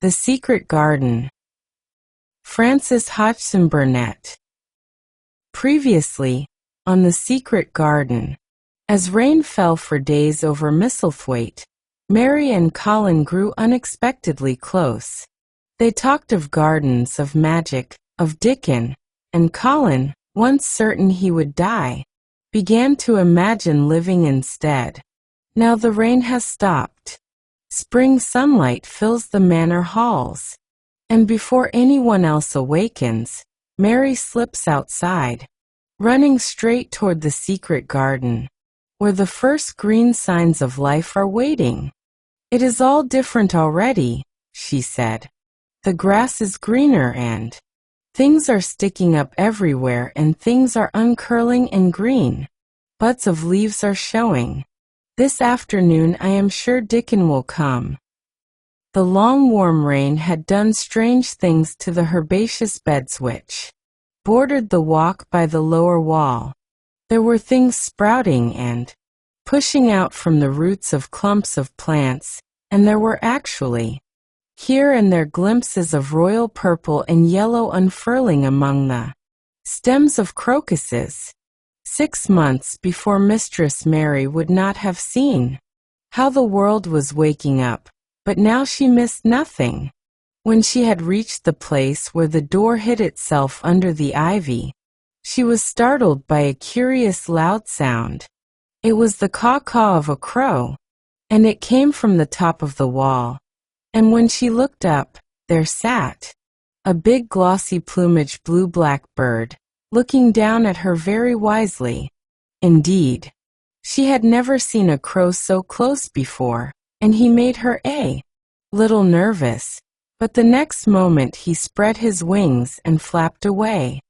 The Secret Garden. Frances Hodgson Burnett. Previously, on The Secret Garden. As rain fell for days over Misselthwaite, Mary and Colin grew unexpectedly close. They talked of gardens, of magic, of Dickon, and Colin, once certain he would die, began to imagine living instead. Now the rain has stopped. Spring sunlight fills the manor halls, and before anyone else awakens, Mary slips outside, running straight toward the secret garden, where the first green signs of life are waiting. "It is all different already," she said. "The grass is greener and things are sticking up everywhere and things are uncurling and green. Buds of leaves are showing. This afternoon I am sure Dickon will come." The long warm rain had done strange things to the herbaceous beds which bordered the walk by the lower wall. There were things sprouting and pushing out from the roots of clumps of plants, and there were actually here and there glimpses of royal purple and yellow unfurling among the stems of crocuses. 6 months before Mistress Mary would not have seen how the world was waking up, but now she missed nothing. When she had reached the place where the door hid itself under the ivy, she was startled by a curious loud sound. It was the caw-caw of a crow, and it came from the top of the wall. And when she looked up, there sat a big glossy plumaged blue-black bird, looking down at her very wisely. Indeed, she had never seen a crow so close before, and he made her a little nervous, but the next moment he spread his wings and flapped away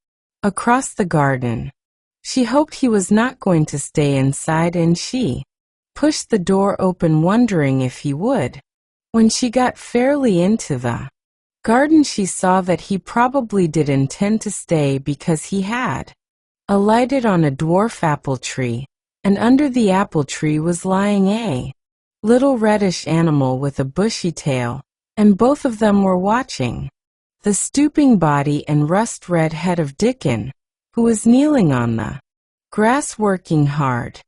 across the garden. She hoped he was not going to stay inside, and she pushed the door open wondering if he would. When she got fairly into the garden she saw that he probably did intend to stay because he had alighted on a dwarf apple tree, and under the apple tree was lying a little reddish animal with a bushy tail, and both of them were watching the stooping body and rust-red head of Dickon, who was kneeling on the grass working hard.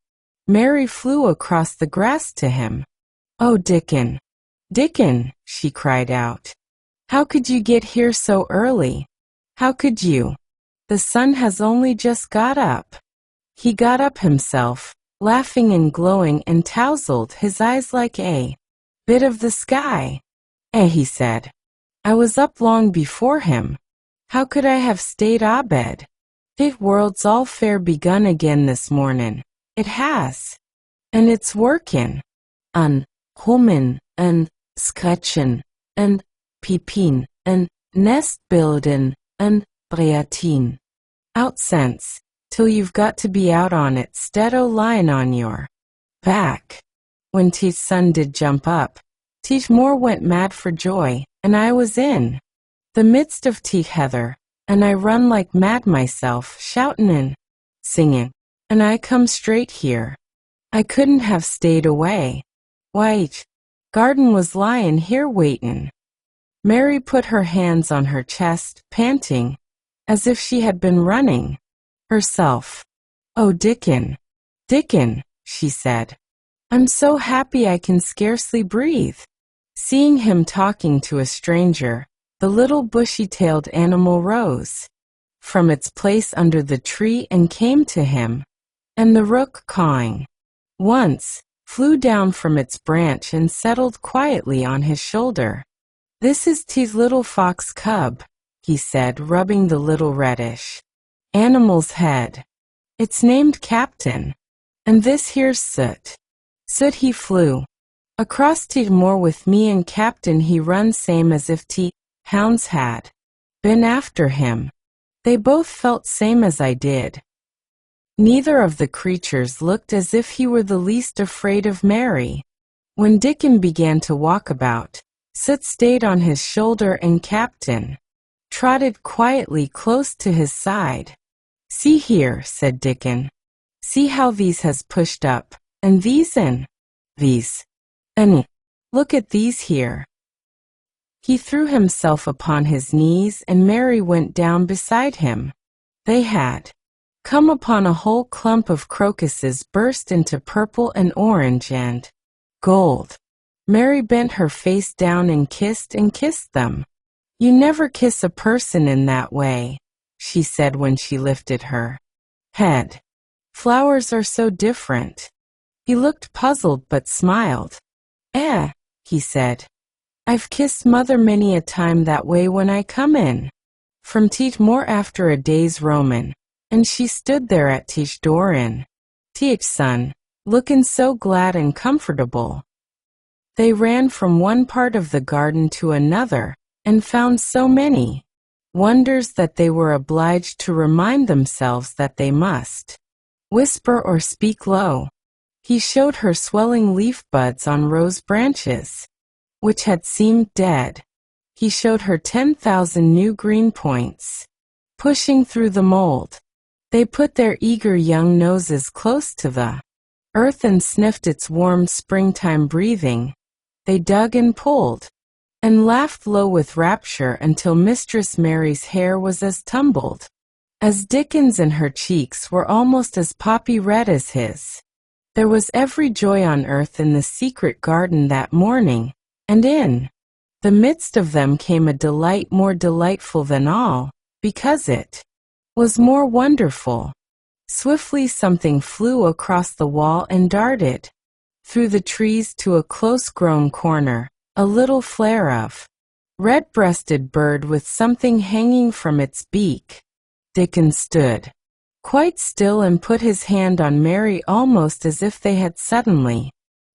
Mary flew across the grass to him. "Oh, Dickon, Dickon," she cried out. "How could you get here so early? How could you? The sun has only just got up." He got up himself, laughing and glowing, and tousled his eyes like a bit of the sky. He said. "I was up long before him. How could I have stayed abed? The world's all fair begun again this morning. It has. And it's workin'. An hummin' and scratchin' and peepin' and nest buildin' and breatin'. Out sense, till you've got to be out on it 'stead o' lyin' on your back." When Teach's son did jump up, Teach more went mad for joy, and I was in the midst of Teach heather, and I run like mad myself, shoutin' and singin', and I come straight here. I couldn't have stayed away. Why, garden was lyin' here waitin'. Mary put her hands on her chest, panting, as if she had been running herself. "Oh, Dickon, Dickon," she said. "I'm so happy I can scarcely breathe." Seeing him talking to a stranger, the little bushy-tailed animal rose from its place under the tree and came to him, and the rook, cawing once, flew down from its branch and settled quietly on his shoulder. "This is T's little fox cub," he said, rubbing the little reddish animal's head. "It's named Captain. And this here's Soot. Soot he flew across T moor with me, and Captain he run same as if T hounds had been after him. They both felt same as I did." Neither of the creatures looked as if he were the least afraid of Mary. When Dickon began to walk about, Soot stayed on his shoulder, and Captain trotted quietly close to his side. "See here," said Dickon. "See how these has pushed up, and these and these. And look at these here." He threw himself upon his knees and Mary went down beside him. They had come upon a whole clump of crocuses burst into purple and orange and gold. Mary bent her face down and kissed them. "You never kiss a person in that way," she said when she lifted her head. "Flowers are so different." He looked puzzled but smiled. He said. "I've kissed Mother many a time that way when I come in from teach more after a day's roamin', and she stood there at teach door in teach son, lookin' so glad and comfortable." They ran from one part of the garden to another, and found so many wonders that they were obliged to remind themselves that they must whisper or speak low. He showed her swelling leaf buds on rose branches, which had seemed dead. He showed her 10,000 new green points pushing through the mold. They put their eager young noses close to the earth and sniffed its warm springtime breathing. They dug and pulled and laughed low with rapture until Mistress Mary's hair was as tumbled as Dickon's and her cheeks were almost as poppy red as his. There was every joy on earth in the secret garden that morning, and in the midst of them came a delight more delightful than all, because it was more wonderful. Swiftly something flew across the wall and darted through the trees to a close-grown corner, a little flare of red-breasted bird with something hanging from its beak. Dickon stood quite still and put his hand on Mary almost as if they had suddenly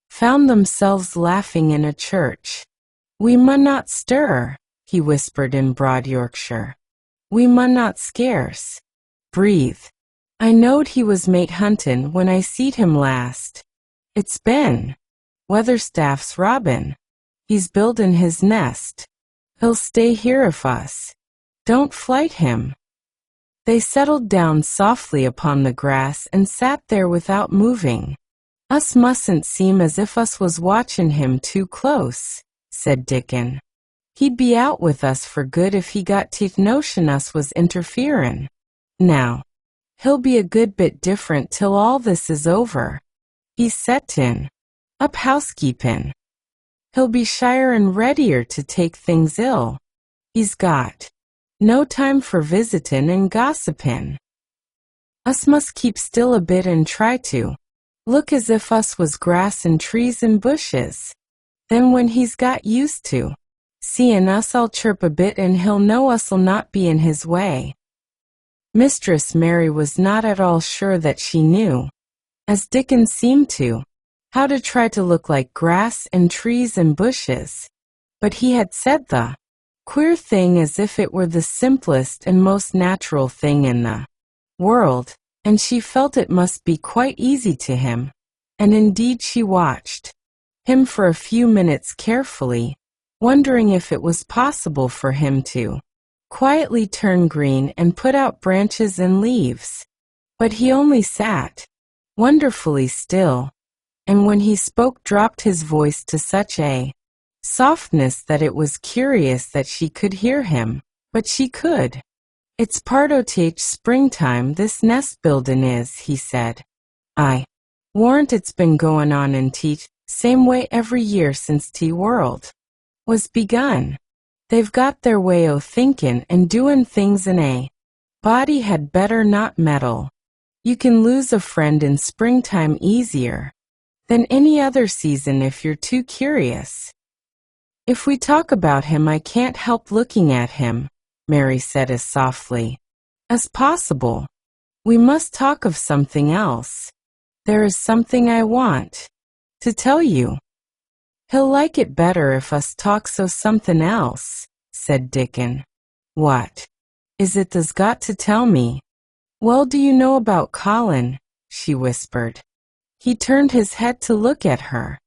found themselves laughing in a church. "We mun not stir," he whispered in broad Yorkshire. "We mun not scarce breathe. I knowed he was mate huntin' when I seed him last. It's been Weatherstaff's robin. He's buildin' his nest. He'll stay here if us don't flight him." They settled down softly upon the grass and sat there without moving. "Us mustn't seem as if us was watchin' him too close," said Dickon. "He'd be out with us for good if he got to notion us was interferin'. Now, he'll be a good bit different till all this is over. He's settin' up housekeepin'. He'll be shyer and readier to take things ill. He's got no time for visitin' and gossipin'. Us must keep still a bit and try to look as if us was grass and trees and bushes. Then when he's got used to seein' us I'll chirp a bit and he'll know us'll not be in his way." Mistress Mary was not at all sure that she knew, as Dickon seemed to, how to try to look like grass and trees and bushes, but he had said the queer thing as if it were the simplest and most natural thing in the world, and she felt it must be quite easy to him, and indeed she watched him for a few minutes carefully, wondering if it was possible for him to quietly turn green and put out branches and leaves. But he only sat wonderfully still, and when he spoke dropped his voice to such a softness that it was curious that she could hear him, but she could. "It's part o' teach springtime this nest buildin' is," he said. "I warrant it's been goin' on in teach same way every year since tea world was begun. They've got their way o' thinkin' and doin' things in a body had better not meddle. You can lose a friend in springtime easier than any other season if you're too curious." "If we talk about him I can't help looking at him," Mary said as softly as possible. "We must talk of something else. There is something I want to tell you." "He'll like it better if us talks o' somethin' else," said Dickon. "What is it tha's got to tell me?" "Well, do you know about Colin?" she whispered. He turned his head to look at her.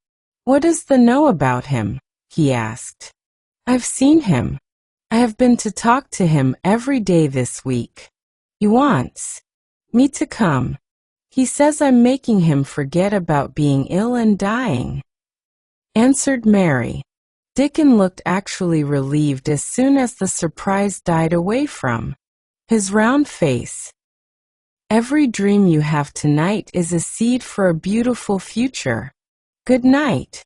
"What does thee know about him?" he asked. "I've seen him. I have been to talk to him every day this week. He wants me to come. He says I'm making him forget about being ill and dying," answered Mary. Dickon looked actually relieved as soon as the surprise died away from his round face. Every dream you have tonight is a seed for a beautiful future. Good night.